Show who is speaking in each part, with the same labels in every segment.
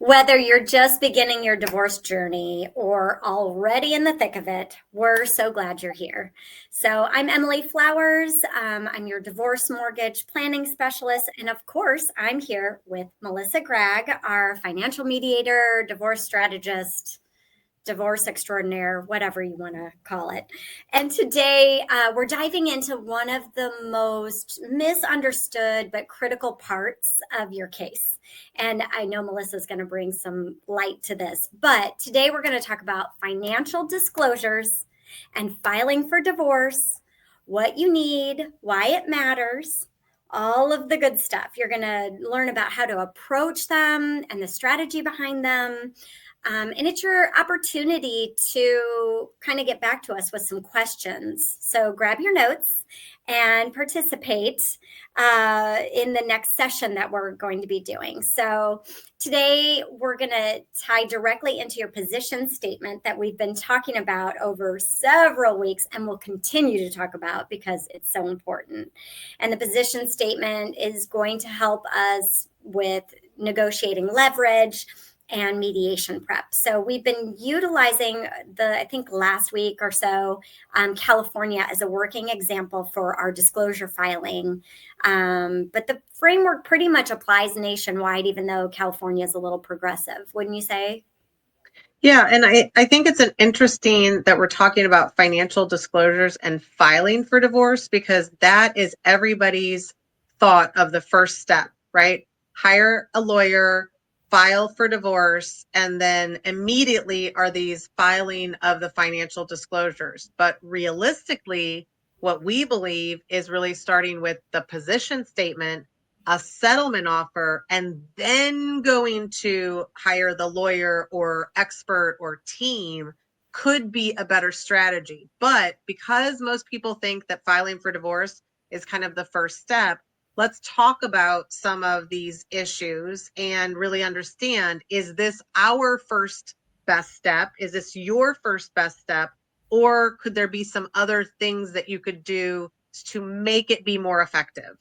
Speaker 1: Whether you're just beginning your divorce journey or already in the thick of it, we're so glad you're here. So, I'm Emile Flowers. I'm your divorce mortgage planning specialist. And of course, I'm here with Melissa Gragg, our financial mediator, divorce strategist, divorce extraordinaire, whatever you want to call it. And today we're diving into one of the most misunderstood but critical parts of your case. And I know Melissa's going to bring some light to this, but today we're going to talk about financial disclosures and filing for divorce, what you need, why it matters, all of the good stuff. You're going to learn about how to approach them and the strategy behind them. And it's your opportunity to kind of get back to us with some questions. So grab your notes and participate in the next session that we're going to be doing. So today we're going to tie directly into your position statement that we've been talking about over several weeks and will continue to talk about because it's so important. And the position statement is going to help us with negotiating leverage and mediation prep. So we've been utilizing I think last week or so, California as a working example for our disclosure filing. But the framework pretty much applies nationwide, even though California is a little progressive, wouldn't you say?
Speaker 2: Yeah, and I think it's an interesting that we're talking about financial disclosures and filing for divorce because that is everybody's thought of the first step, right? Hire a lawyer, file for divorce, and then immediately are these filing of the financial disclosures. But realistically, what we believe is really starting with the position statement, a settlement offer, and then going to hire the lawyer or expert or team could be a better strategy. But because most people think that filing for divorce is kind of the first step, let's talk about some of these issues and really understand, is this our first best step? Is this your first best step? Or could there be some other things that you could do to make it be more effective?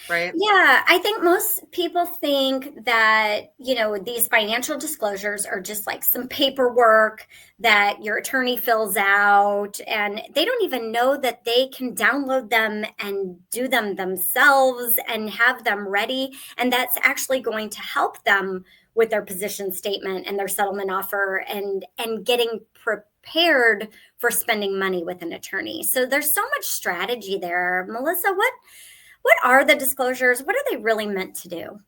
Speaker 2: Right?
Speaker 1: Yeah, I think most people think that, these financial disclosures are just like some paperwork that your attorney fills out, and they don't even know that they can download them and do them themselves and have them ready. And that's actually going to help them with their position statement and their settlement offer and getting prepared for spending money with an attorney. So there's so much strategy there. Melissa, what are the disclosures? What are they really meant to do?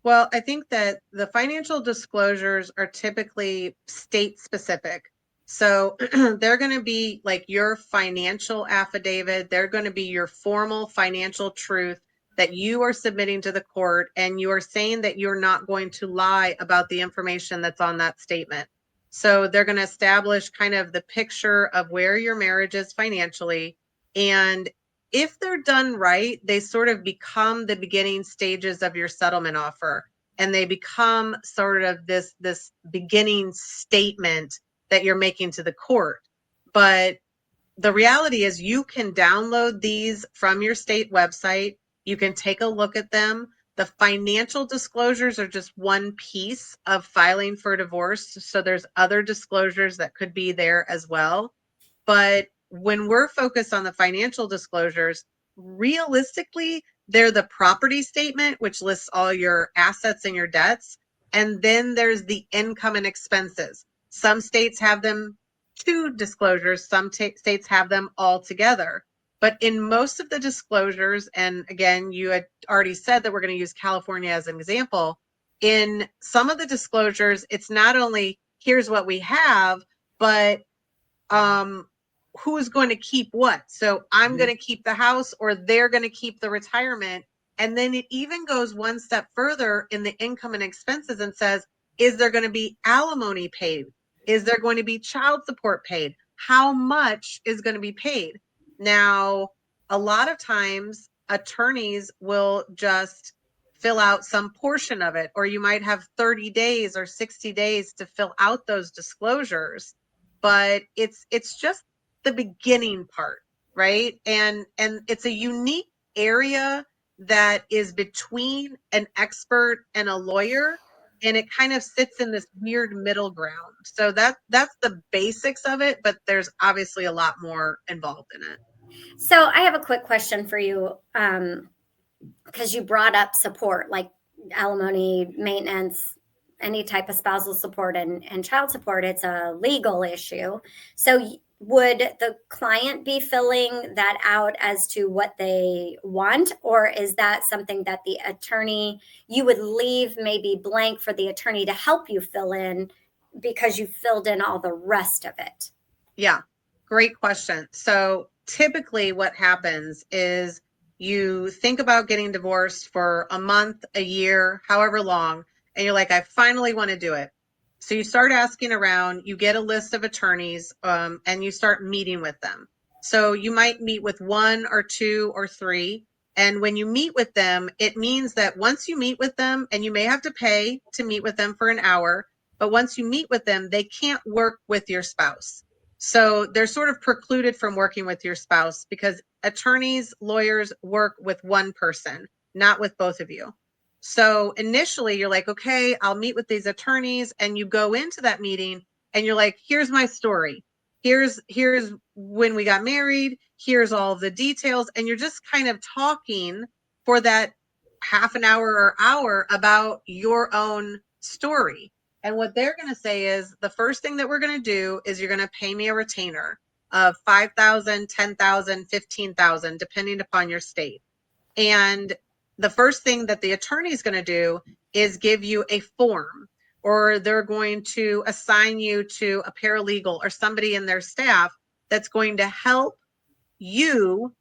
Speaker 2: Well, I think that the financial disclosures are typically state specific. So they're going to be like your financial affidavit. They're going to be your formal financial truth that you are submitting to the court, and you are saying that you're not going to lie about the information that's on that statement. So they're going to establish kind of the picture of where your marriage is financially. And if they're done right, they sort of become the beginning stages of your settlement offer, and they become sort of this beginning statement that you're making to the court. But the reality is you can download these from your state website. You can take a look at them. The financial disclosures are just one piece of filing for divorce. So there's other disclosures that could be there as well. But when we're focused on the financial disclosures, realistically, they're the property statement, which lists all your assets and your debts. And then there's the income and expenses. Some states have them two disclosures, some states have them all together. But in most of the disclosures, and again, you had already said that we're going to use California as an example. In some of the disclosures, it's not only here's what we have, but who's going to keep what. So I'm going to keep the house, or they're going to keep the retirement. And then it even goes one step further in the income and expenses and says, is there going to be alimony paid? Is there going to be child support paid? How much is going to be paid? Now, a lot of times attorneys will just fill out some portion of it, or you might have 30 days or 60 days to fill out those disclosures. But it's just the beginning part, right? And it's a unique area that is between an expert and a lawyer. and it kind of sits in this weird middle ground. So that's the basics of it, but there's obviously a lot more involved in it.
Speaker 1: So I have a quick question for you, because you brought up support, like alimony, maintenance, any type of spousal support and child support. It's a legal issue. So would the client be filling that out as to what they want, or is that something that the attorney, you would leave maybe blank for the attorney to help you fill in because you filled in all the rest of it?
Speaker 2: Yeah, great question. So typically what happens is you think about getting divorced for a month, a year, however long, and you're like, I finally want to do it. So you start asking around, you get a list of attorneys, and you start meeting with them. So you might meet with one or two or three. And when you meet with them, it means that once you meet with them, and you may have to pay to meet with them for an hour, but once you meet with them, they can't work with your spouse. So they're sort of precluded from working with your spouse because attorneys, lawyers work with one person, not with both of you. So initially you're like, okay, I'll meet with these attorneys, and you go into that meeting and you're like, here's my story. Here's when we got married. Here's all of the details. And you're just kind of talking for that half an hour or hour about your own story. And what they're going to say is the first thing that we're going to do is you're going to pay me a retainer of 5,000, 10,000, 15,000, depending upon your state. And the first thing that the attorney is going to do is give you a form, or they're going to assign you to a paralegal or somebody in their staff that's going to help you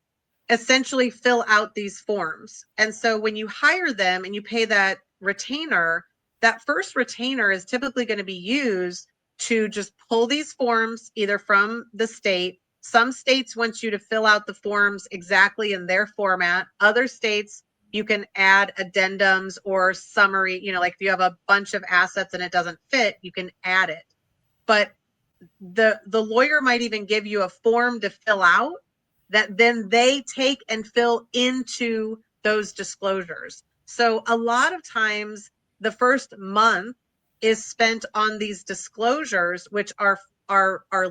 Speaker 2: essentially fill out these forms. And so when you hire them and you pay that retainer, that first retainer is typically going to be used to just pull these forms either from the state. Some states want you to fill out the forms exactly in their format. Other states, you can add addendums or summary, like if you have a bunch of assets and it doesn't fit, you can add it. But the lawyer might even give you a form to fill out that then they take and fill into those disclosures. So a lot of times the first month is spent on these disclosures, which are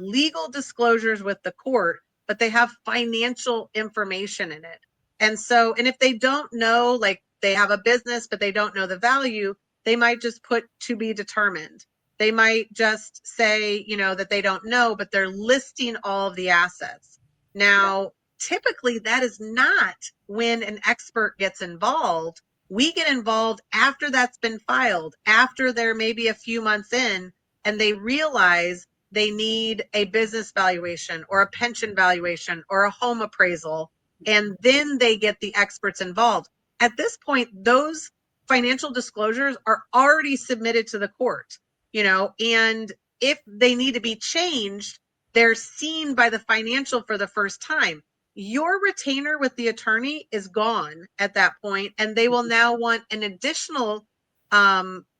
Speaker 2: legal disclosures with the court, but they have financial information in it. And so, and if they don't know, like they have a business, but they don't know the value, they might just put to be determined. They might just say, that they don't know, but they're listing all of the assets. Now, typically that is not when an expert gets involved. We get involved after that's been filed, after they're maybe a few months in and they realize they need a business valuation or a pension valuation or a home appraisal. And then they get the experts involved. At this point, those financial disclosures are already submitted to the court, and if they need to be changed, they're seen by the financial for the first time. Your retainer with the attorney is gone at that point, and they will now want an additional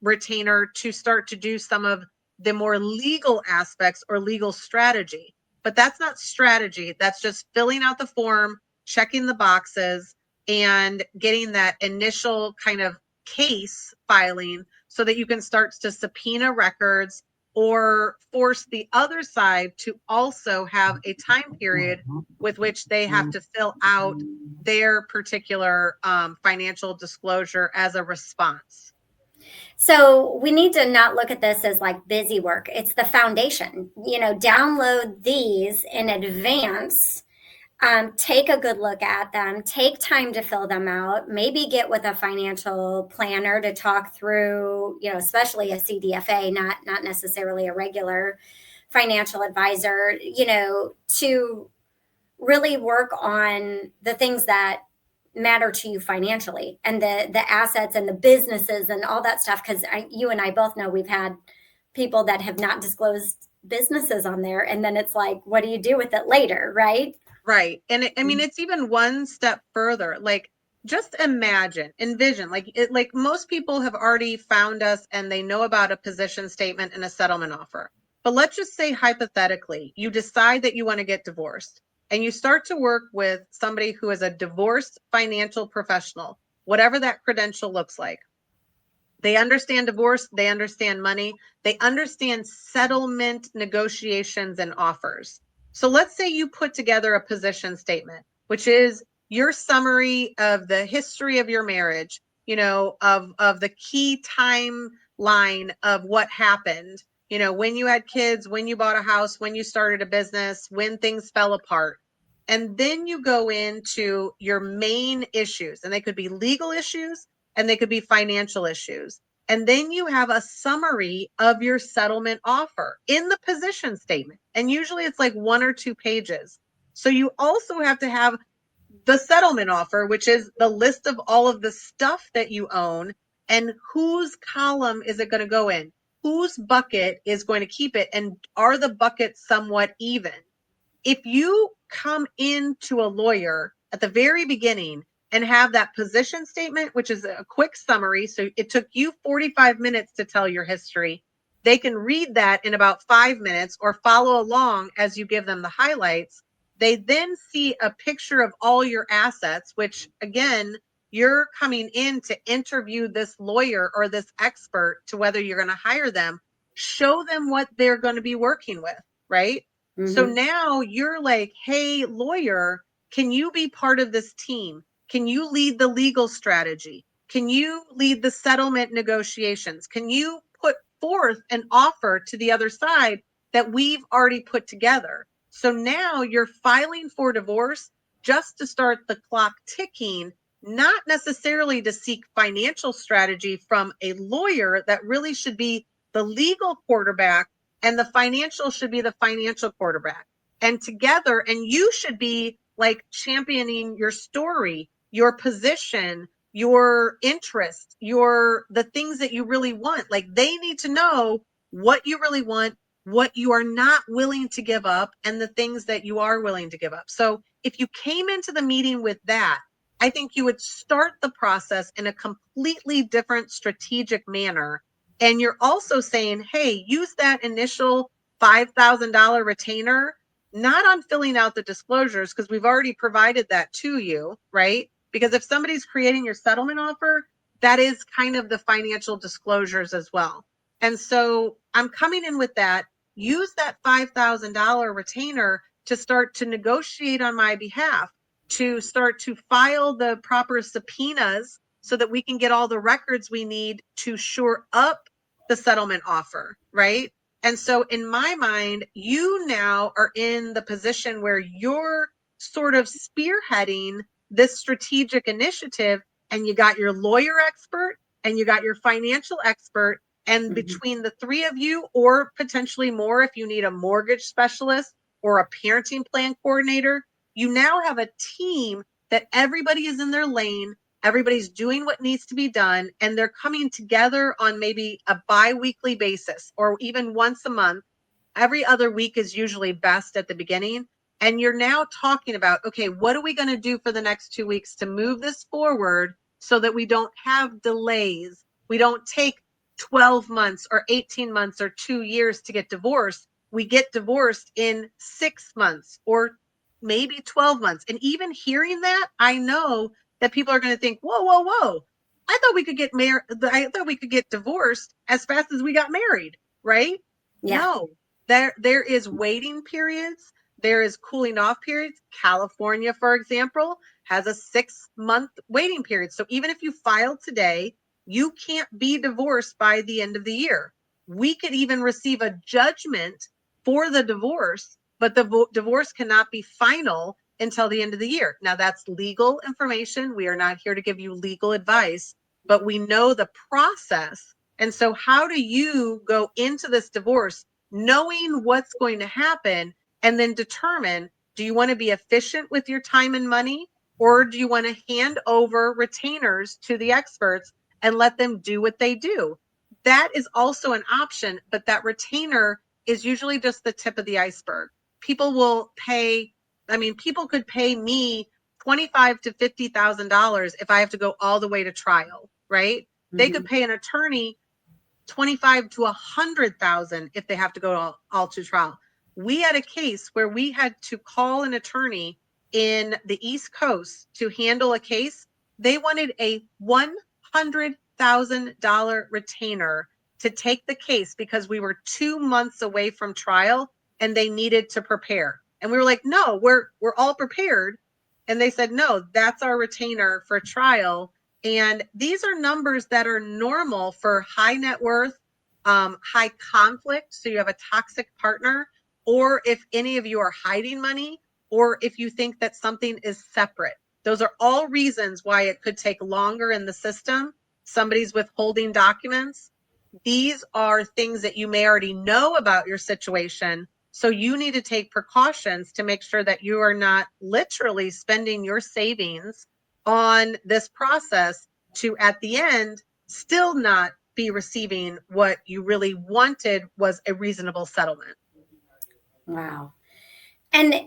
Speaker 2: retainer to start to do some of the more legal aspects or legal strategy. But that's not strategy. That's just filling out the form, checking the boxes, and getting that initial kind of case filing so that you can start to subpoena records or force the other side to also have a time period with which they have to fill out their particular financial disclosure as a response.
Speaker 1: So we need to not look at this as like busy work. It's the foundation. Download these in advance. Take a good look at them, take time to fill them out, maybe get with a financial planner to talk through, especially a CDFA, not necessarily a regular financial advisor, to really work on the things that matter to you financially and the assets and the businesses and all that stuff. Because you and I both know we've had people that have not disclosed businesses on there. And then it's like, what do you do with it later, right?
Speaker 2: Right. And it's even one step further. Like, just envision, like most people have already found us and they know about a position statement and a settlement offer. But let's just say hypothetically, you decide that you want to get divorced and you start to work with somebody who is a divorced financial professional, whatever that credential looks like. They understand divorce, they understand money, they understand settlement negotiations and offers. So let's say you put together a position statement, which is your summary of the history of your marriage, of the key timeline of what happened, when you had kids, when you bought a house, when you started a business, when things fell apart. And then you go into your main issues, and they could be legal issues and they could be financial issues. And then you have a summary of your settlement offer in the position statement. And usually it's like 1 or 2 pages. So you also have to have the settlement offer, which is the list of all of the stuff that you own and whose column is it going to go in? Whose bucket is going to keep it? And are the buckets somewhat even? If you come into a lawyer at the very beginning and have that position statement, which is a quick summary, so it took you 45 minutes to tell your history, they can read that in about 5 minutes or follow along as you give them the highlights. They then see a picture of all your assets, which again, you're coming in to interview this lawyer or this expert to whether you're going to hire them, show them what they're going to be working with, right? So now you're like, hey, lawyer, can you be part of this team? Can you lead the legal strategy? Can you lead the settlement negotiations? Can you put forth an offer to the other side that we've already put together? So now you're filing for divorce just to start the clock ticking, not necessarily to seek financial strategy from a lawyer that really should be the legal quarterback, and the financial should be the financial quarterback. And together, and you should be like championing your story, your position, your interest, the things that you really want. Like they need to know what you really want, what you are not willing to give up, and the things that you are willing to give up. So if you came into the meeting with that, I think you would start the process in a completely different strategic manner. And you're also saying, hey, use that initial $5,000 retainer, not on filling out the disclosures, because we've already provided that to you, right? Because if somebody's creating your settlement offer, that is kind of the financial disclosures as well. And so I'm coming in with that. Use that $5,000 retainer to start to negotiate on my behalf, to start to file the proper subpoenas so that we can get all the records we need to shore up the settlement offer, right? And so in my mind, you now are in the position where you're sort of spearheading this strategic initiative, and you got your lawyer expert and you got your financial expert. And between the 3 of you, or potentially more if you need a mortgage specialist or a parenting plan coordinator, you now have a team that everybody is in their lane. Everybody's doing what needs to be done, and they're coming together on maybe a bi-weekly basis or even once a month. Every other week is usually best at the beginning. And you're now talking about, okay, what are we going to do for the next 2 weeks to move this forward so that we don't have delays? We don't take 12 months or 18 months or 2 years to get divorced. We get divorced in 6 months or maybe 12 months. And even hearing that, I know that people are going to think, whoa, whoa, whoa. I thought we could get married. I thought we could get divorced as fast as we got married, right?
Speaker 1: Yeah.
Speaker 2: No, there is waiting periods. There is cooling off periods. California, for example, has a 6-month waiting period. So even if you file today, you can't be divorced by the end of the year. We could even receive a judgment for the divorce, but the divorce cannot be final until the end of the year. Now, that's legal information. We are not here to give you legal advice, but we know the process. And so how do you go into this divorce knowing what's going to happen and then determine, do you want to be efficient with your time and money, or do you want to hand over retainers to the experts and let them do what they do? That is also an option, but that retainer is usually just the tip of the iceberg. People will pay, people could pay me $25,000 to $50,000 if I have to go all the way to trial, right? They could pay an attorney 25 to 100,000 if they have to go all to trial. We had a case where we had to call an attorney in the East Coast to handle a case. They wanted a $100,000 $100,000 retainer to take the case because we were 2 months away from trial and they needed to prepare. And we were like, no, we're all prepared. And they said, no, that's our retainer for trial. And these are numbers that are normal for high net worth, high conflict. So you have a toxic partner, or if any of you are hiding money, or if you think that something is separate. Those are all reasons why it could take longer in the system. Somebody's withholding documents. These are things that you may already know about your situation. So you need to take precautions to make sure that you are not literally spending your savings on this process to, at the end, still not be receiving what you really wanted was a reasonable settlement.
Speaker 1: Wow. And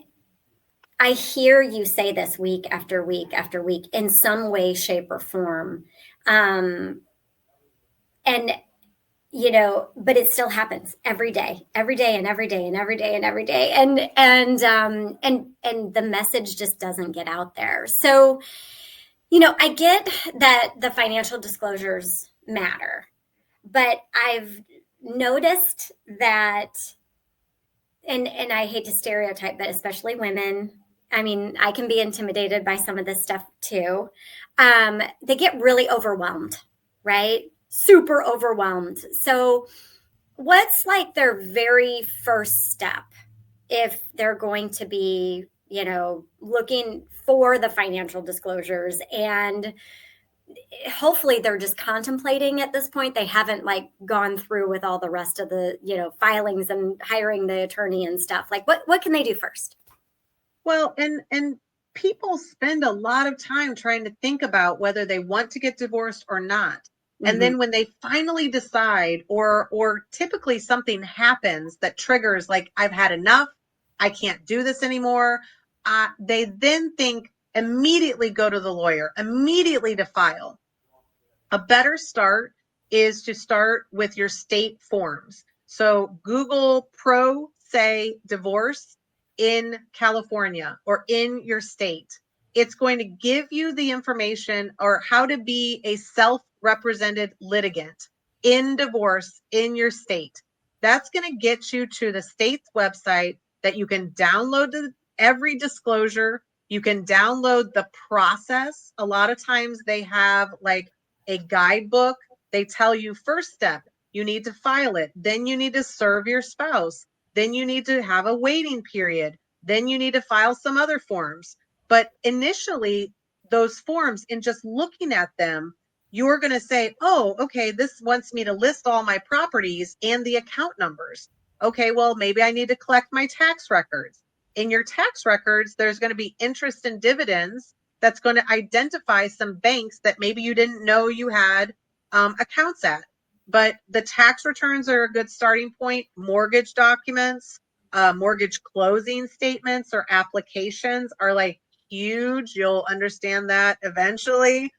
Speaker 1: I hear you say this week after week after week in some way, shape, or form. And but it still happens every day and every day and every day and every day. And the message just doesn't get out there. So, I get that the financial disclosures matter, but I've noticed that, and I hate to stereotype, but especially women, I mean, I can be intimidated by some of this stuff too. They get really overwhelmed, right? Super overwhelmed. So what's like their very first step if they're going to be, looking for the financial disclosures, and hopefully they're just contemplating at this point. They haven't like gone through with all the rest of the, filings and hiring the attorney and stuff. Like what can they do first?
Speaker 2: Well, and people spend a lot of time trying to think about whether they want to get divorced or not. And then when they finally decide, or typically something happens that triggers, like, I've had enough, I can't do this anymore, they then think immediately go to the lawyer, immediately to file. A better start is to start with your state forms. So Google Pro Say Divorce in California or in your state. It's going to give you the information or how to be a self-represented litigant in divorce in your state. That's going to get you to the state's website that you can download every disclosure. You can download the process. A lot of times they have like a guidebook. They tell you, first step, you need to file it. Then you need to serve your spouse. Then you need to have a waiting period. Then you need to file some other forms. But initially, those forms, in just looking at them, you're going to say, oh, okay, this wants me to list all my properties and the account numbers. Okay, well, maybe I need to collect my tax records. In your tax records, there's going to be interest and dividends that's going to identify some banks that maybe you didn't know you had accounts at. But the tax returns are a good starting point. Mortgage documents, mortgage closing statements or applications are like huge. You'll understand that eventually.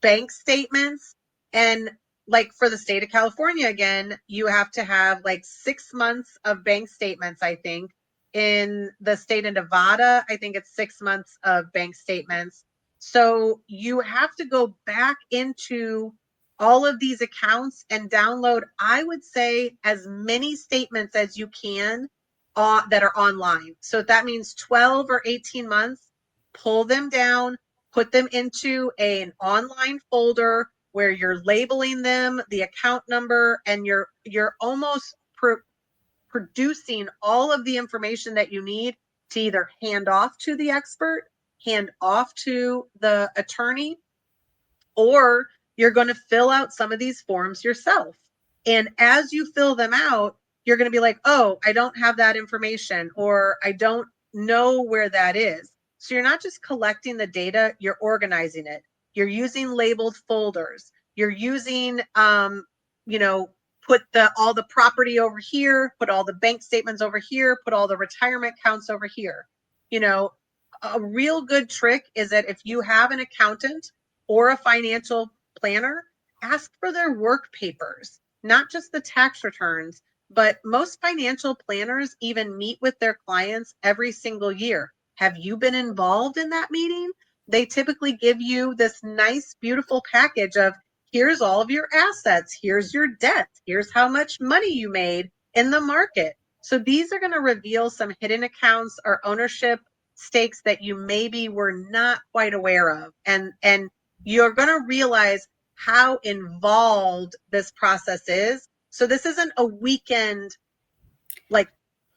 Speaker 2: Bank statements, and like for the state of California, again, you have to have like 6 months of bank statements, I think. In the state of Nevada, I think it's 6 months of bank statements. So you have to go back into all of these accounts and download, I would say, as many statements as you can that are online. So if that means 12 or 18 months, pull them down, put them into an online folder where you're labeling them, the account number, and you're almost producing all of the information that you need to either hand off to the expert, hand off to the attorney, or you're going to fill out some of these forms yourself. And as you fill them out, you're going to be like, oh, I don't have that information, or I don't know where that is. So you're not just collecting the data, you're organizing it. You're using labeled folders. You're using, put all the property over here, put all the bank statements over here, put all the retirement accounts over here. A real good trick is that if you have an accountant or a financial planner, ask for their work papers, not just the tax returns, but most financial planners even meet with their clients every single year. Have you been involved in that meeting? They typically give you this nice, beautiful package of, here's all of your assets, here's your debt, here's how much money you made in the market. So these are going to reveal some hidden accounts or ownership stakes that you maybe were not quite aware of. And you're going to realize how involved this process is. So this isn't a weekend like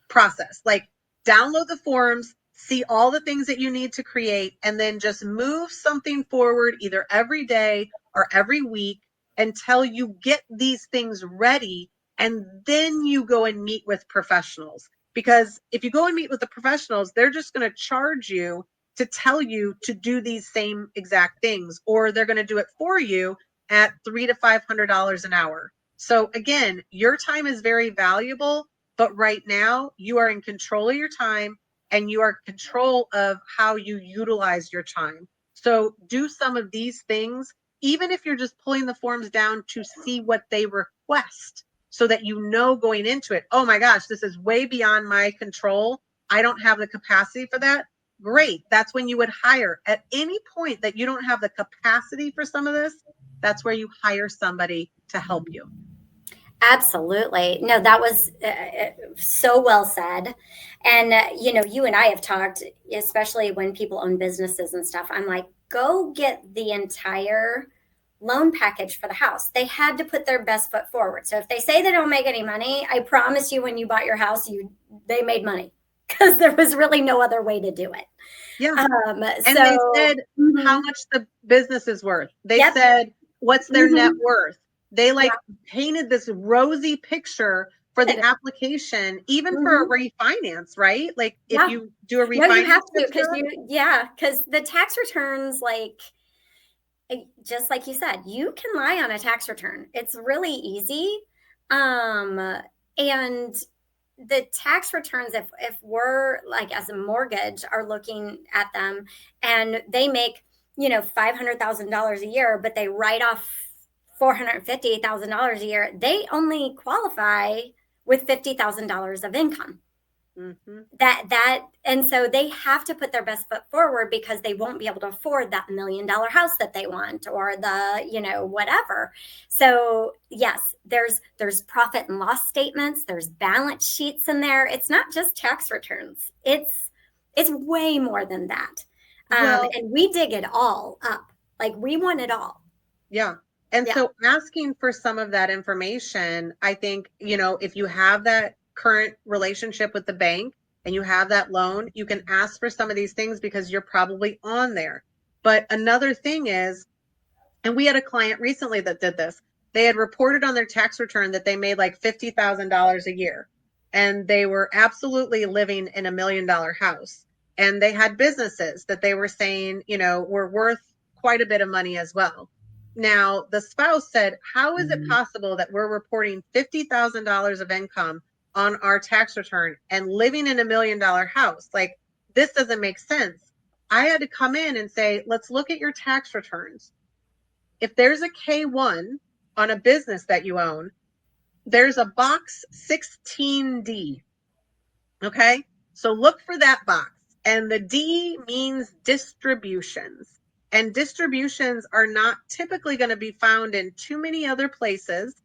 Speaker 2: process. Like download the forms, see all the things that you need to create, and then just move something forward either every day or every week until you get these things ready. And then you go and meet with professionals. Because if you go and meet with the professionals, they're just going to charge you to tell you to do these same exact things, or they're going to do it for you at $300 to $500 an hour. So again, your time is very valuable, but right now you are in control of your time and you are in control of how you utilize your time. So do some of these things, even if you're just pulling the forms down to see what they request, so that you know going into it, oh my gosh, this is way beyond my control. I don't have the capacity for that. Great. That's when you would hire. At any point that you don't have the capacity for some of this, that's where you hire somebody to help you.
Speaker 1: Absolutely. No, that was so well said. And, you and I have talked, especially when people own businesses and stuff. I'm like, go get the entire loan package for the house. They had to put their best foot forward. So if they say they don't make any money, I promise you, when you bought your house, they made money, because there was really no other way to do it.
Speaker 2: Yeah. And they said how much the business is worth. They said, what's their net worth? They painted this rosy picture for the application, even for a refinance, right? Like if you do a refinance.
Speaker 1: No, you have to, because the tax returns, like, just like you said, you can lie on a tax return. It's really easy. And the tax returns, if we're like, as a mortgage, are looking at them and they make, $500,000 a year, but they write off $450,000 a year, they only qualify with $50,000 of income. And so they have to put their best foot forward, because they won't be able to afford that $1 million house that they want, or the whatever. So yes, there's profit and loss statements, there's balance sheets in there. It's not just tax returns. It's way more than that. And we dig it all up. Like, we want it all.
Speaker 2: Yeah. And so asking for some of that information, I think, if you have that current relationship with the bank and you have that loan, you can ask for some of these things because you're probably on there. But another thing is, and we had a client recently that did this, they had reported on their tax return that they made like $50,000 a year, and they were absolutely living in $1 million house. And they had businesses that they were saying, were worth quite a bit of money as well. Now, the spouse said, how is it possible that we're reporting $50,000 of income on our tax return and living in $1 million house? Like, this doesn't make sense. I had to come in and say, let's look at your tax returns. If there's a K1 on a business that you own, there's a box 16D. Okay. So look for that box. And the D means distributions. And distributions are not typically going to be found in too many other places.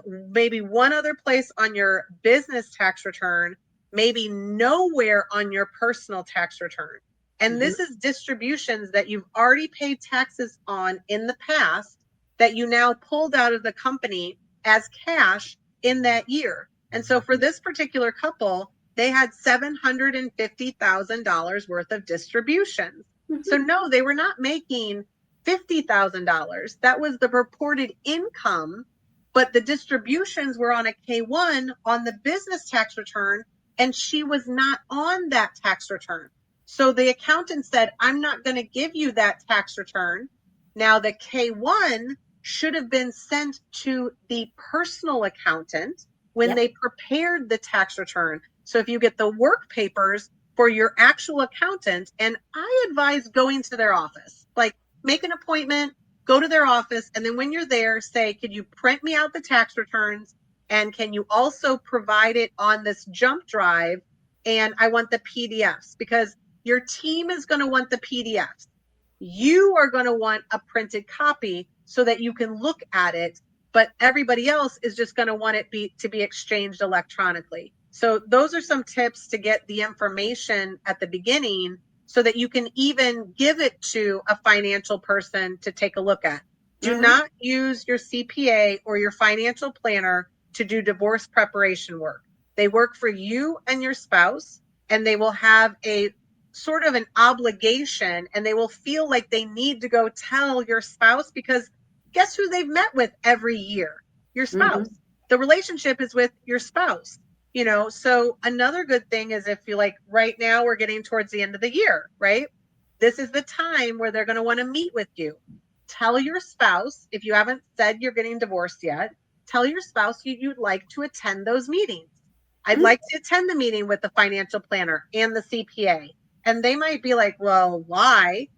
Speaker 2: Maybe one other place on your business tax return, maybe nowhere on your personal tax return. And this is distributions that you've already paid taxes on in the past that you now pulled out of the company as cash in that year. And so for this particular couple, they had $750,000 worth of distributions. So no, they were not making $50,000. That was the reported income, but the distributions were on a K1 on the business tax return, and she was not on that tax return. So the accountant said, I'm not going to give you that tax return. Now the K1 should have been sent to the personal accountant when they prepared the tax return. So if you get the work papers for your actual accountant, and I advise going to their office, like make an appointment, go to their office. And then when you're there, say, can you print me out the tax returns? And can you also provide it on this jump drive? And I want the PDFs, because your team is going to want the PDFs. You are going to want a printed copy so that you can look at it, but everybody else is just going to want it to be exchanged electronically. So those are some tips to get the information at the beginning so that you can even give it to a financial person to take a look at. Do not use your CPA or your financial planner to do divorce preparation work. They work for you and your spouse, and they will have a sort of an obligation, and they will feel like they need to go tell your spouse, because guess who they've met with every year? Your spouse. The relationship is with your spouse. So another good thing is, if you like, right now we're getting towards the end of the year, right? This is the time where they're going to want to meet with you. Tell your spouse, if you haven't said you're getting divorced yet, tell your spouse you'd like to attend those meetings. I'd like to attend the meeting with the financial planner and the CPA. And they might be like, well, why?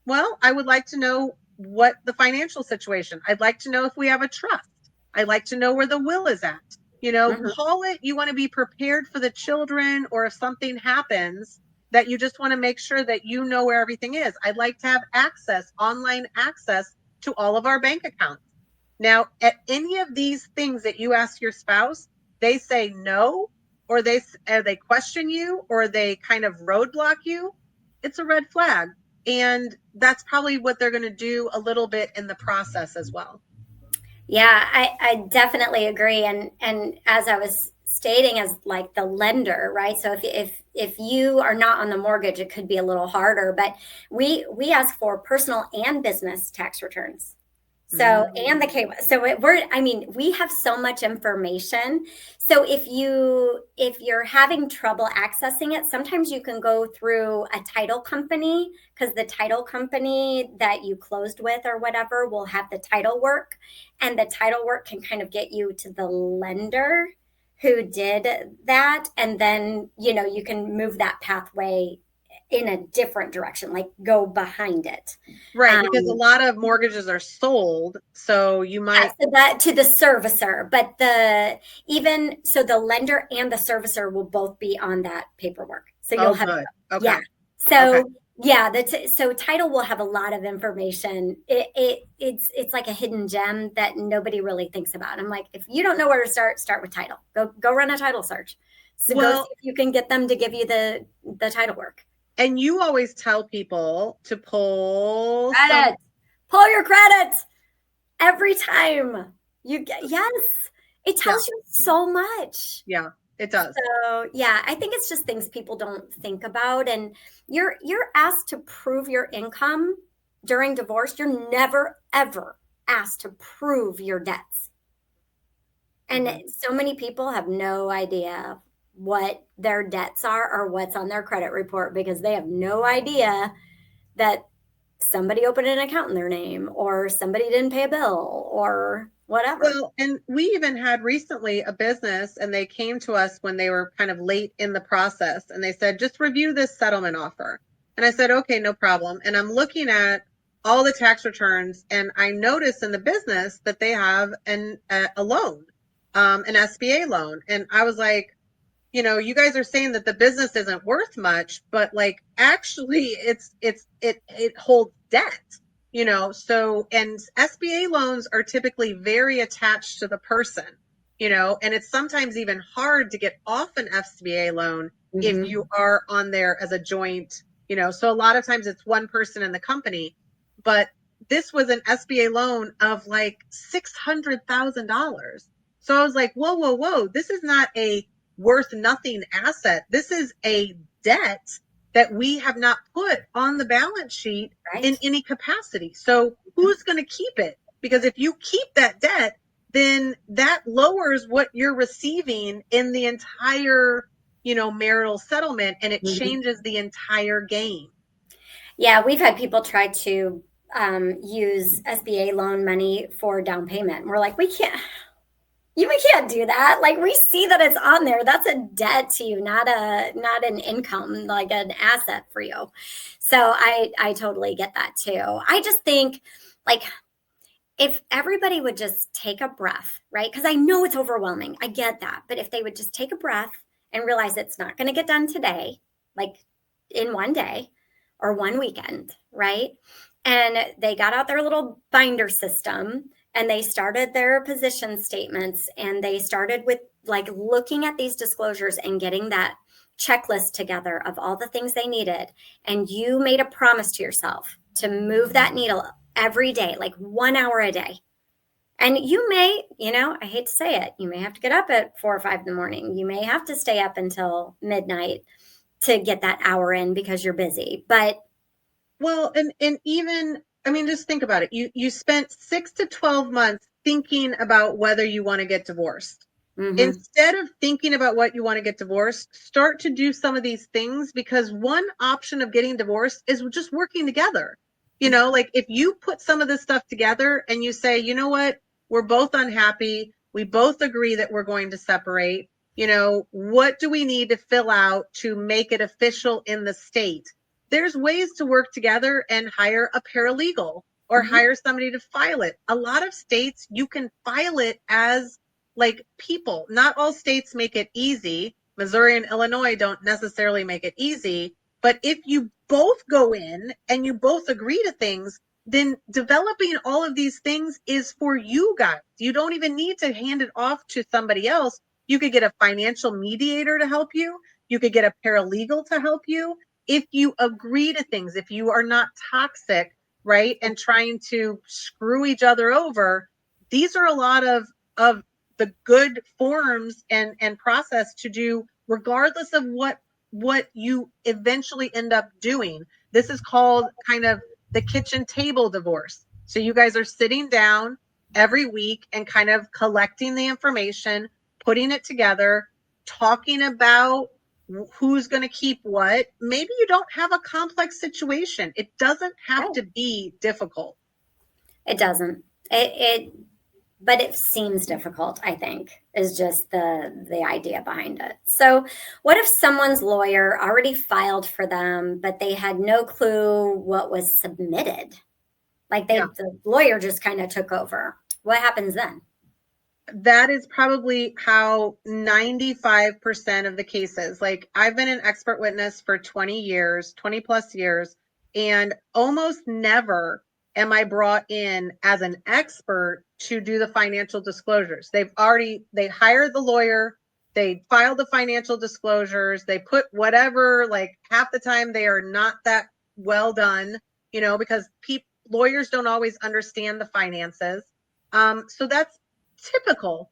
Speaker 2: Well, I would like to know what the financial situation. I'd like to know if we have a trust. I'd like to know where the will is at. Call it, you want to be prepared for the children, or if something happens that you just want to make sure that you know where everything is. I'd like to have online access to all of our bank accounts. Now, at any of these things that you ask your spouse, they say no, or they question you, or they kind of roadblock you, it's a red flag. And that's probably what they're going to do a little bit in the process as well.
Speaker 1: Yeah, I definitely agree. And as I was stating, as like the lender, right? So if you are not on the mortgage, it could be a little harder, but we ask for personal and business tax returns. So, and the K, so we have so much information. So if you're having trouble accessing it, sometimes you can go through a title company, because the title company that you closed with or whatever will have the title work, and the title work can kind of get you to the lender who did that. And then, you can move that pathway in a different direction, like go behind it.
Speaker 2: Right, because a lot of mortgages are sold, so you might
Speaker 1: so that to the servicer, but the lender and the servicer will both be on that paperwork. So you'll have
Speaker 2: good. Okay.
Speaker 1: Yeah. So yeah, so title will have a lot of information. It's like a hidden gem that nobody really thinks about. I'm like, if you don't know where to start with title. Go run a title search. So go see if you can get them to give you the title work.
Speaker 2: And you always tell people to pull
Speaker 1: pull your credits every time you get. Yes, it tells you so much.
Speaker 2: Yeah, it does.
Speaker 1: So yeah, I think it's just things people don't think about. And you're asked to prove your income during divorce. You're never ever asked to prove your debts. And so many people have no idea what their debts are or what's on their credit report, because they have no idea that somebody opened an account in their name, or somebody didn't pay a bill, or whatever.
Speaker 2: Well, and we even had recently a business, and they came to us when they were kind of late in the process, and they said, just review this settlement offer. And I said, okay, no problem. And I'm looking at all the tax returns, and I notice in the business that they have a loan, an SBA loan. And I was like, you guys are saying that the business isn't worth much, but like actually it holds debt, so, and SBA loans are typically very attached to the person, and it's sometimes even hard to get off an SBA loan if you are on there as a joint, so a lot of times it's one person in the company, but this was an SBA loan of like $600,000. So I was like, whoa, this is not a worth nothing asset. This is a debt that we have not put on the balance sheet in any capacity. So who's going to keep it? Because if you keep that debt, then that lowers what you're receiving in the entire, marital settlement, and it changes the entire game.
Speaker 1: Yeah, we've had people try to use SBA loan money for down payment. We're like, we can't do that. Like, we see that it's on there. That's a debt to you, not an income, like an asset for you. So I totally get that too. I just think, like, if everybody would just take a breath, right? Because I know it's overwhelming. I get that. But if they would just take a breath and realize it's not going to get done today, like in one day or one weekend, right? And they got out their little binder system and they started their position statements, and they started with like looking at these disclosures and getting that checklist together of all the things they needed. And you made a promise to yourself to move that needle every day, like 1 hour a day. And you may, I hate to say it, you may have to get up at 4 or 5 in the morning. You may have to stay up until midnight to get that hour in because you're busy. But
Speaker 2: well, and even, I mean, just think about it. You spent 6 to 12 months thinking about whether you want to get divorced. Instead of thinking about what you want to get divorced, start to do some of these things, because one option of getting divorced is just working together. Like if you put some of this stuff together and you say, you know what, we're both unhappy. We both agree that we're going to separate. What do we need to fill out to make it official in the state? There's ways to work together and hire a paralegal or hire somebody to file it. A lot of states, you can file it as like people. Not all states make it easy. Missouri and Illinois don't necessarily make it easy. But if you both go in and you both agree to things, then developing all of these things is for you guys. You don't even need to hand it off to somebody else. You could get a financial mediator to help you. You could get a paralegal to help you. If you agree to things, if you are not toxic, right, and trying to screw each other over, these are a lot of the good forms and process to do, regardless of what you eventually end up doing. This is called kind of the kitchen table divorce. So you guys are sitting down every week and kind of collecting the information, putting it together, talking about who's going to keep what. Maybe you don't have a complex situation. It doesn't have to be difficult.
Speaker 1: It doesn't. But it seems difficult, I think, is just the idea behind it. So what if someone's lawyer already filed for them, but they had no clue what was submitted? Like the lawyer just kind of took over. What happens then?
Speaker 2: That is probably how 95% of the cases, like I've been an expert witness for 20 years, 20 plus years, and almost never am I brought in as an expert to do the financial disclosures. They hired the lawyer, they filed the financial disclosures, they put whatever, like half the time they are not that well done, because lawyers don't always understand the finances. So that's typical,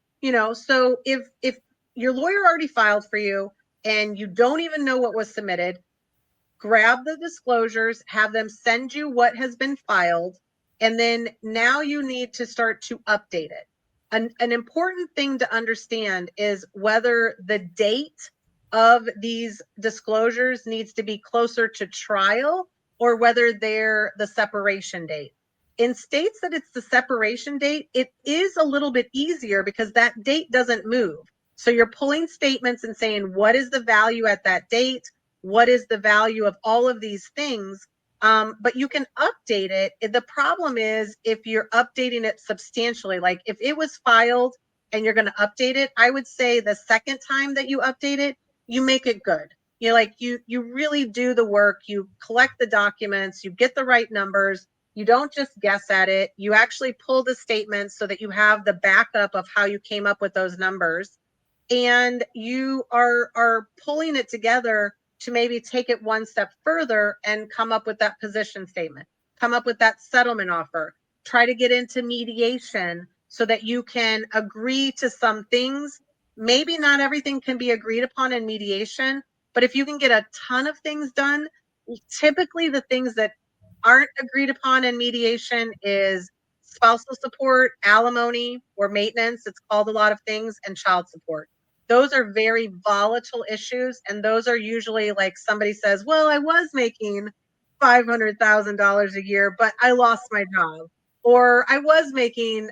Speaker 2: so if your lawyer already filed for you and you don't even know what was submitted, grab the disclosures, have them send you what has been filed, and then now you need to start to update it. An important thing to understand is whether the date of these disclosures needs to be closer to trial or whether they're the separation date. In states that it's the separation date, it is a little bit easier because that date doesn't move. So you're pulling statements and saying, what is the value at that date? What is the value of all of these things? But you can update it. The problem is if you're updating it substantially, like if it was filed and you're going to update it, I would say the second time that you update it, you make it good. You really do the work, you collect the documents, you get the right numbers. You don't just guess at it. You actually pull the statements so that you have the backup of how you came up with those numbers. And you are pulling it together to maybe take it one step further and come up with that position statement, come up with that settlement offer, try to get into mediation so that you can agree to some things. Maybe not everything can be agreed upon in mediation, but if you can get a ton of things done, typically the things that aren't agreed upon in mediation is spousal support, alimony or maintenance. It's called a lot of things, and child support. Those are very volatile issues. And those are usually like somebody says, well, I was making $500,000 a year, but I lost my job. Or I was making,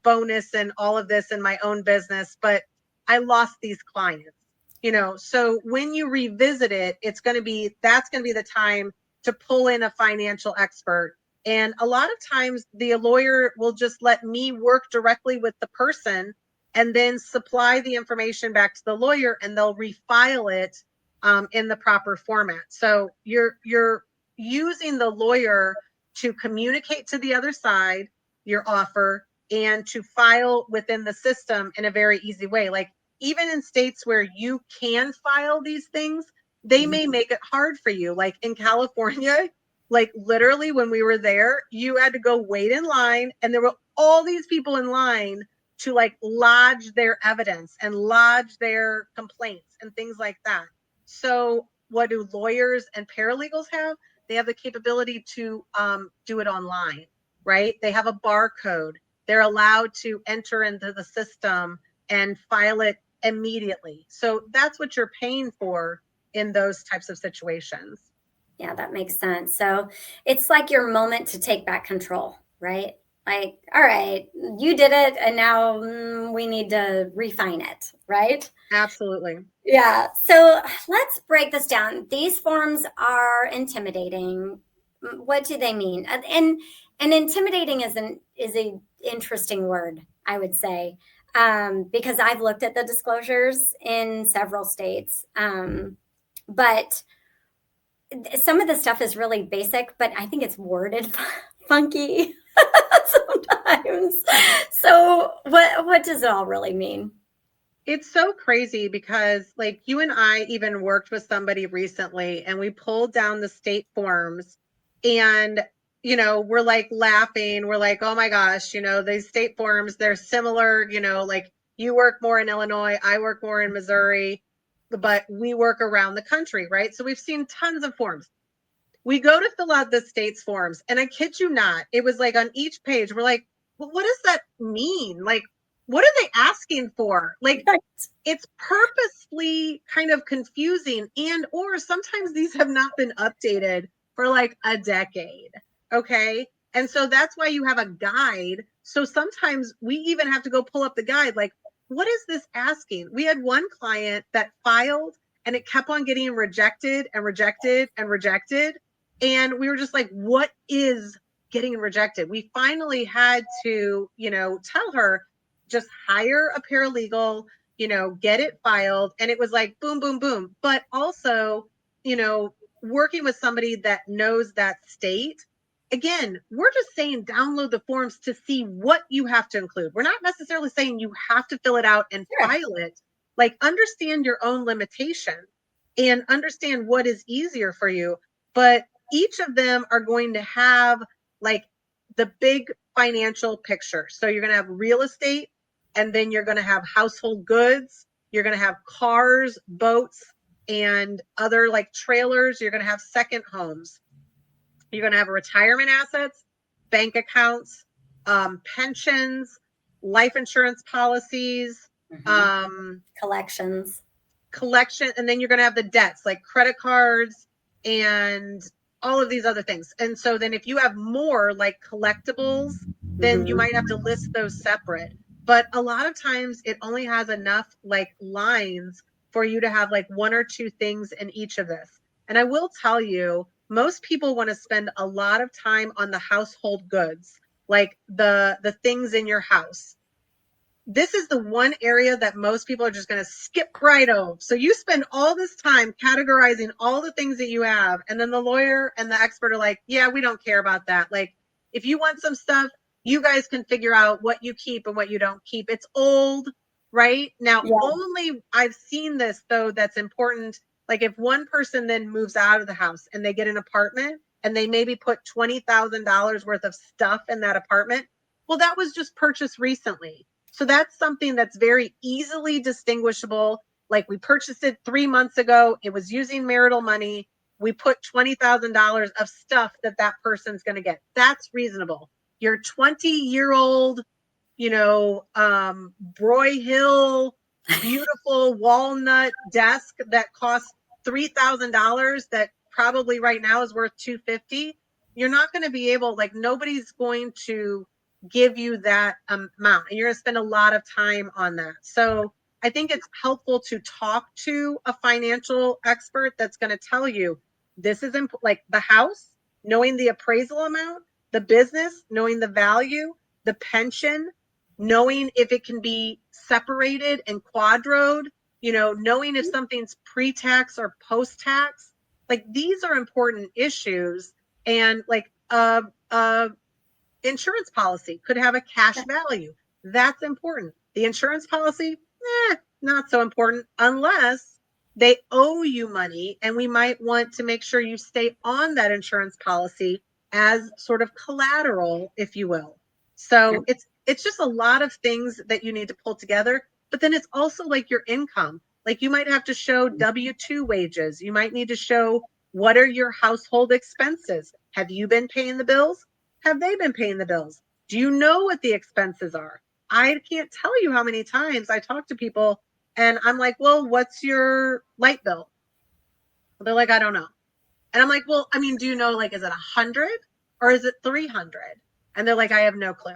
Speaker 2: bonus and all of this in my own business, but I lost these clients. So when you revisit it, that's going to be the time to pull in a financial expert. And a lot of times the lawyer will just let me work directly with the person and then supply the information back to the lawyer and they'll refile it in the proper format. So you're using the lawyer to communicate to the other side your offer and to file within the system in a very easy way. Like even in states where you can file these things, they may make it hard for you. Like in California, like literally when we were there, you had to go wait in line and there were all these people in line to like lodge their evidence and lodge their complaints and things like that. So what do lawyers and paralegals have? They have the capability to do it online, right? They have a barcode. They're allowed to enter into the system and file it immediately. So that's what you're paying for in those types of situations.
Speaker 1: Yeah, that makes sense. So it's like your moment to take back control, right? Like, all right, you did it, and now we need to refine it, right?
Speaker 2: Absolutely.
Speaker 1: Yeah. So let's break this down. These forms are intimidating. What do they mean? And intimidating is a interesting word, I would say, because I've looked at the disclosures in several states, but some of the stuff is really basic, but I think it's worded funky sometimes. So what does it all really mean?
Speaker 2: It's so crazy because like you and I even worked with somebody recently and we pulled down the state forms and we're like laughing. We're like, oh my gosh, these state forms, they're similar, like you work more in Illinois, I work more in Missouri, but we work around the country, right? So we've seen tons of forms. We go to fill out the state's forms, and I kid you not, it was like on each page, we're like, well, what does that mean? Like, what are they asking for? Like, it's purposely kind of confusing, and or sometimes these have not been updated for like a decade. Okay. And so that's why you have a guide. So sometimes we even have to go pull up the guide. Like, what is this asking? We had one client that filed and it kept on getting rejected and rejected and rejected. And we were just like, what is getting rejected? We finally had to, tell her, just hire a paralegal, get it filed. And it was like, boom, boom, boom. But also, working with somebody that knows that state. Again, we're just saying download the forms to see what you have to include. We're not necessarily saying you have to fill it out and file it. Like understand your own limitation and understand what is easier for you. But each of them are going to have like the big financial picture. So you're going to have real estate, and then you're going to have household goods. You're going to have cars, boats, and other like trailers. You're going to have second homes. You're going to have retirement assets, bank accounts, pensions, life insurance policies,
Speaker 1: collections.
Speaker 2: And then you're going to have the debts like credit cards and all of these other things. And so then if you have more like collectibles, then you might have to list those separate. But a lot of times it only has enough like lines for you to have like one or two things in each of this. And I will tell you, most people want to spend a lot of time on the household goods, like the things in your house. This is the one area that most people are just going to skip right over. So you spend all this time categorizing all the things that you have. And then the lawyer and the expert are like, yeah, we don't care about that. Like if you want some stuff, you guys can figure out what you keep and what you don't keep. It's old, right? Now, only I've seen this though, that's important. Like if one person then moves out of the house and they get an apartment and they maybe put $20,000 worth of stuff in that apartment. Well, that was just purchased recently. So that's something that's very easily distinguishable. Like we purchased it 3 months ago. It was using marital money. We put $20,000 of stuff that person's going to get. That's reasonable. Your 20-year-old, Broy beautiful walnut desk that costs $3,000 that probably right now is worth $250. You're not going to be able, like nobody's going to give you that amount, and you're going to spend a lot of time on that. So I think it's helpful to talk to a financial expert that's going to tell you this is like the house, knowing the appraisal amount, the business, knowing the value, the pension, knowing if it can be separated and quadroed, knowing if something's pre-tax or post-tax. Like these are important issues. And like a insurance policy could have a cash value. That's important. The insurance policy, not so important unless they owe you money, and we might want to make sure you stay on that insurance policy as sort of collateral, if you will. So it's just a lot of things that you need to pull together. But then it's also like your income. Like you might have to show W-2 wages. You might need to show what are your household expenses. Have you been paying the bills? Have they been paying the bills? Do you know what the expenses are? I can't tell you how many times I talk to people and I'm like, well, what's your light bill? They're like, I don't know. And I'm like, well, I mean, do you know, like, is it 100 or is it 300? And they're like, I have no clue.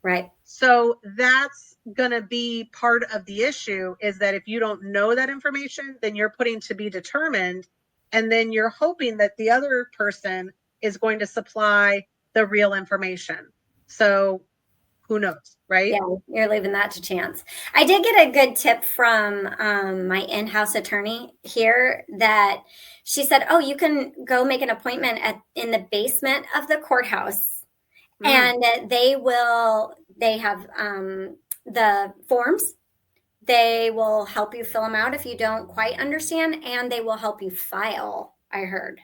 Speaker 1: Right.
Speaker 2: So that's going to be part of the issue, is that if you don't know that information, then you're putting to be determined. And then you're hoping that the other person is going to supply the real information. So who knows, right?
Speaker 1: Yeah, you're leaving that to chance. I did get a good tip from my in-house attorney here that she said, oh, you can go make an appointment in the basement of the courthouse. And they have the forms. They will help you fill them out if you don't quite understand, and they will help you file, I heard.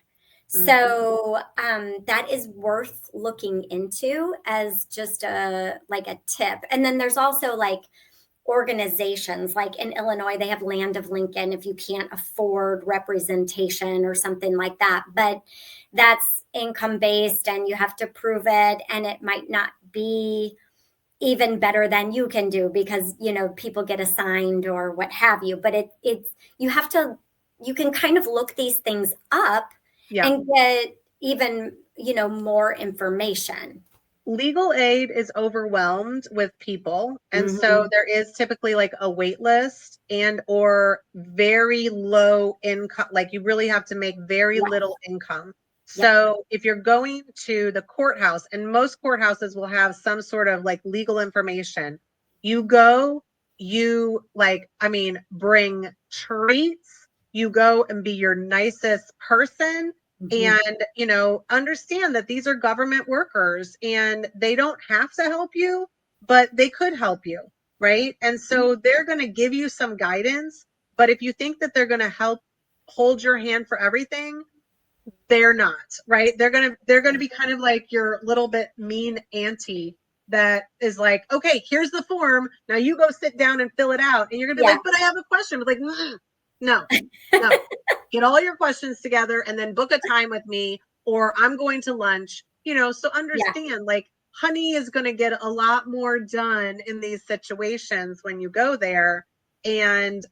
Speaker 1: So that is worth looking into as just a tip. And then there's also like organizations, like in Illinois, they have Land of Lincoln if you can't afford representation or something like that. But that's income based and you have to prove it, and it might not be even better than you can do because, you know, people get assigned or what have you. But you can kind of look these things up and get even, you know, more information.
Speaker 2: Legal aid is overwhelmed with people. And so there is typically like a wait list and or very low income. Like you really have to make very little income. So if you're going to the courthouse, and most courthouses will have some sort of like legal information, you go, bring treats, you go and be your nicest person. And, you know, understand that these are government workers and they don't have to help you, but they could help you, right? And so they're going to give you some guidance. But if you think that they're going to help hold your hand for everything, they're not, right? They're going to be kind of like your little bit mean auntie that is like, okay, here's the form. Now you go sit down and fill it out. And you're going to be like, but I have a question. But like, no. Get all your questions together and then book a time with me, or I'm going to lunch, you know, so understand like honey is going to get a lot more done in these situations when you go there and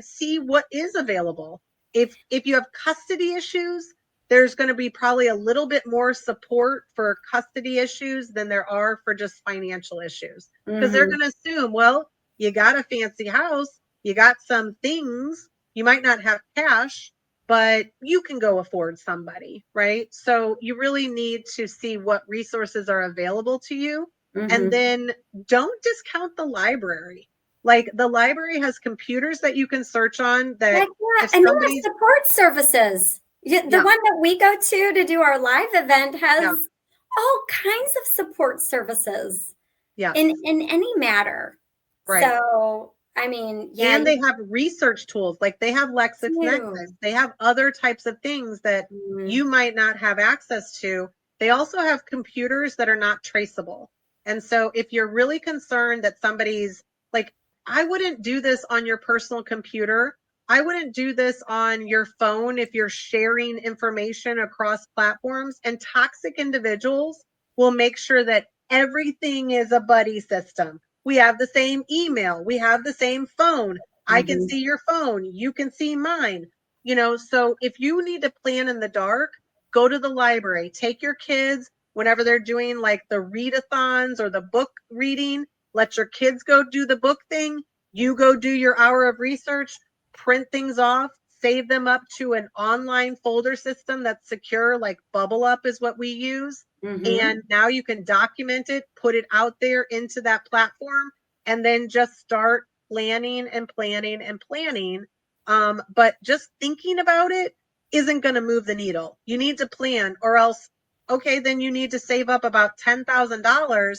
Speaker 2: see what is available. If you have custody issues, there's going to be probably a little bit more support for custody issues than there are for just financial issues, because they're going to assume, well, you got a fancy house, you got some things, you might not have cash, but you can go afford somebody, right? So you really need to see what resources are available to you. And then don't discount the library. Like the library has computers that you can search on that.
Speaker 1: And they have support services. The one that we go to do our live event has all kinds of support services in any matter. Right. So I mean,
Speaker 2: and they have research tools, like they have LexisNexis. They have other types of things that you might not have access to. They also have computers that are not traceable. And so if you're really concerned that somebody's like, I wouldn't do this on your personal computer. I wouldn't do this on your phone if you're sharing information across platforms. And toxic individuals will make sure that everything is a buddy system. We have the same email. We have the same phone. I can see your phone. You can see mine. You know, so if you need to plan in the dark, go to the library. Take your kids whenever they're doing like the readathons or the book reading. Let your kids go do the book thing. You go do your hour of research, print things off, save them up to an online folder system that's secure, like Bubble Up is what we use. And now you can document it, put it out there into that platform, and then just start planning and planning and planning. But just thinking about it isn't going to move the needle. You need to plan, or else okay, then you need to save up about $10,000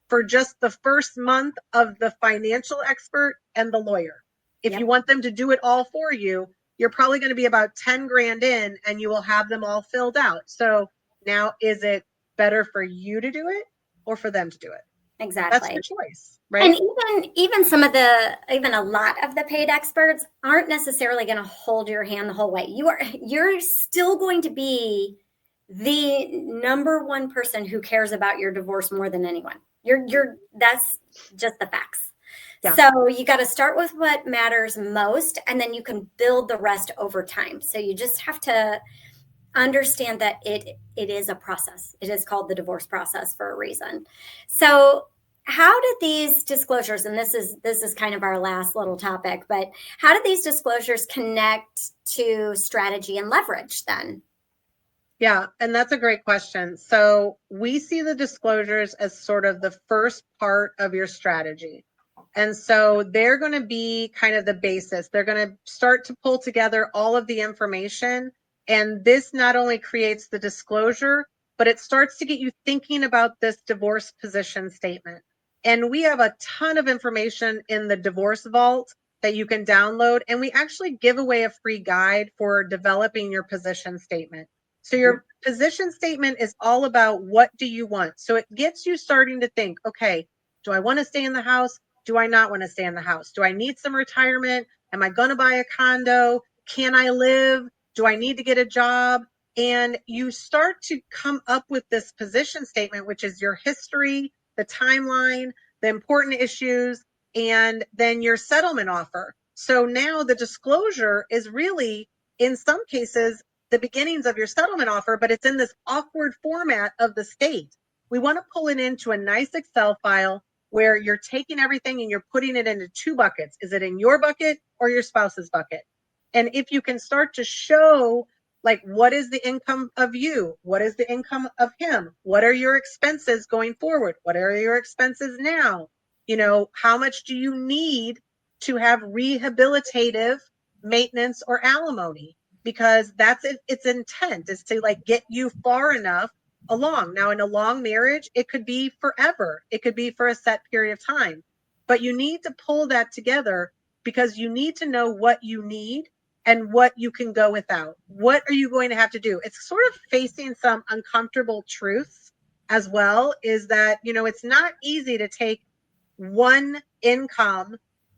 Speaker 2: for just the first month of the financial expert and the lawyer. If
Speaker 1: Yep.
Speaker 2: you want them to do it all for you, you're probably going to be about 10 grand in and you will have them all filled out. So now, is it better for you to do it or for them to do it? That's
Speaker 1: Exactly.
Speaker 2: your choice,
Speaker 1: And
Speaker 2: right?
Speaker 1: even even a lot of the paid experts aren't necessarily going to hold your hand the whole way. You're still going to be the number one person who cares about your divorce more than anyone. That's just the facts.
Speaker 2: Yeah.
Speaker 1: So you got to start with what matters most, and then you can build the rest over time. So you just have to understand that it is a process. It is called the divorce process for a reason. So how did these disclosures, and this is kind of our last little topic, but how did these disclosures connect to strategy and leverage then?
Speaker 2: Yeah, and that's a great question. So we see the disclosures as sort of the first part of your strategy. And so they're going to be kind of the basis. They're going to start to pull together all of the information. And this not only creates the disclosure, but it starts to get you thinking about this divorce position statement. And we have a ton of information in the divorce vault that you can download. And we actually give away a free guide for developing your position statement. So your position statement is all about what do you want? So it gets you starting to think, okay, do I want to stay in the house? Do I not want to stay in the house? Do I need some retirement? Am I going to buy a condo? Can I live? Do I need to get a job? And you start to come up with this position statement, which is your history, the timeline, the important issues, and then your settlement offer. So now the disclosure is really, in some cases, the beginnings of your settlement offer, but it's in this awkward format of the state. We want to pull it into a nice Excel file where you're taking everything and you're putting it into two buckets. Is it in your bucket or your spouse's bucket? And if you can start to show, like, what is the income of you? What is the income of him? What are your expenses going forward? What are your expenses now? You know, how much do you need to have rehabilitative maintenance or alimony? Because that's its intent, is to like get you far enough along. Now, in a long marriage, it could be forever. It could be for a set period of time. But you need to pull that together because you need to know what you need and what you can go without. What are you going to have to do? It's sort of facing some uncomfortable truths as well, is that, you know, it's not easy to take one income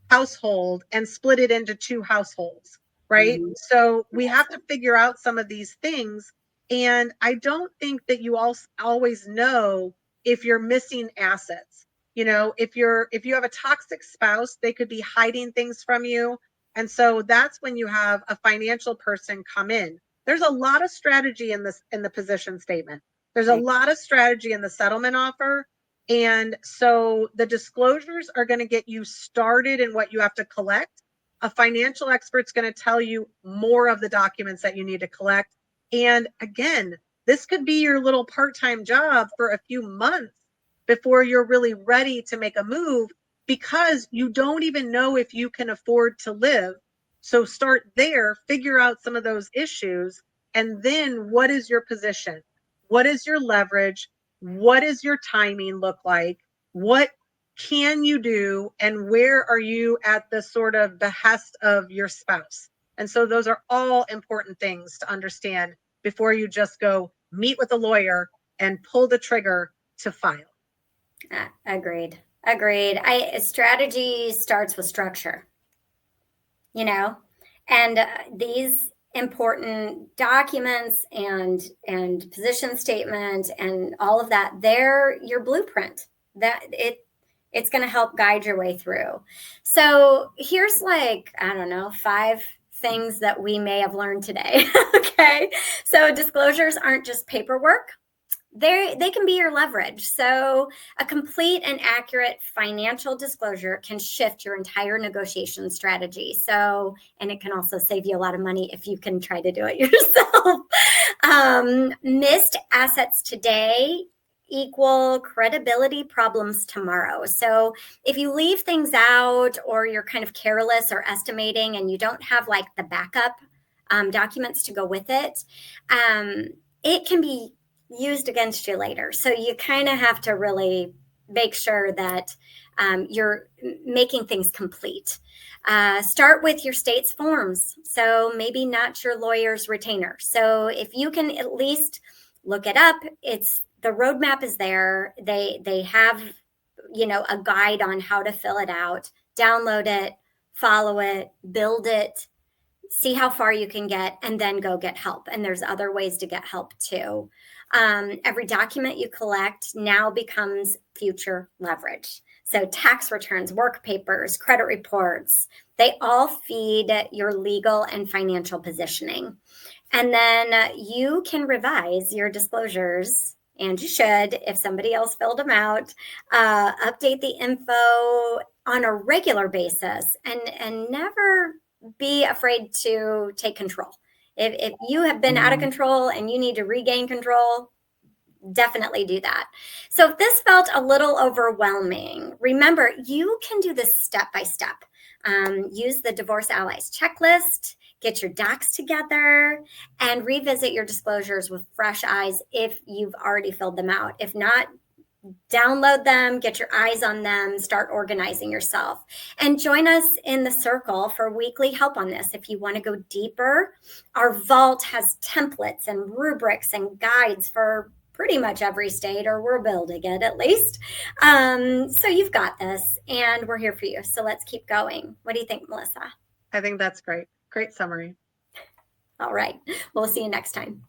Speaker 2: household and split it into two households, right?
Speaker 1: Mm-hmm.
Speaker 2: So we have to figure out some of these things. And I don't think that you always know if you're missing assets. You know, if you have a toxic spouse, they could be hiding things from you. And so that's when you have a financial person come in. There's a lot of strategy in the position statement. There's a lot of strategy in the settlement offer. And so the disclosures are going to get you started in what you have to collect. A financial expert's going to tell you more of the documents that you need to collect. And again, this could be your little part-time job for a few months before you're really ready to make a move, because you don't even know if you can afford to live. So start there, figure out some of those issues, and then what is your position? What is your leverage? What does your timing look like? What can you do? And where are you at the sort of behest of your spouse? And so those are all important things to understand before you just go meet with a lawyer and pull the trigger to file.
Speaker 1: Agreed. Strategy starts with structure, you know, and these important documents and position statement and all of that, they're your blueprint. It's going to help guide your way through. So here's, like, I don't know, 5 things that we may have learned today. Okay. So disclosures aren't just paperwork. They can be your leverage. So a complete and accurate financial disclosure can shift your entire negotiation strategy. So, and it can also save you a lot of money if you can try to do it yourself. Missed assets today equal credibility problems tomorrow. So if you leave things out, or you're kind of careless or estimating, and you don't have like the backup documents to go with it, it can be used against you later. So you kind of have to really make sure that you're making things complete. Start with your state's forms. So maybe not your lawyer's retainer. So if you can at least look it up, the roadmap is there. They have, a guide on how to fill it out. Download it, follow it, build it, see how far you can get, and then go get help. And there's other ways to get help too. Every document you collect now becomes future leverage. So tax returns, work papers, credit reports, they all feed your legal and financial positioning. And then you can revise your disclosures, and you should if somebody else filled them out, update the info on a regular basis, and never be afraid to take control. If you have been out of control and you need to regain control, definitely do that. So if this felt a little overwhelming, remember, you can do this step by step. Use the Divorce Allies checklist, get your docs together, and revisit your disclosures with fresh eyes if you've already filled them out. If not, download them, get your eyes on them, start organizing yourself, and join us in the circle for weekly help on this. If you want to go deeper, our vault has templates and rubrics and guides for pretty much every state, or we're building it at least. So you've got this, and we're here for you. So let's keep going. What do you think, Melissa?
Speaker 2: I think that's great. Great summary.
Speaker 1: All right. We'll see you next time.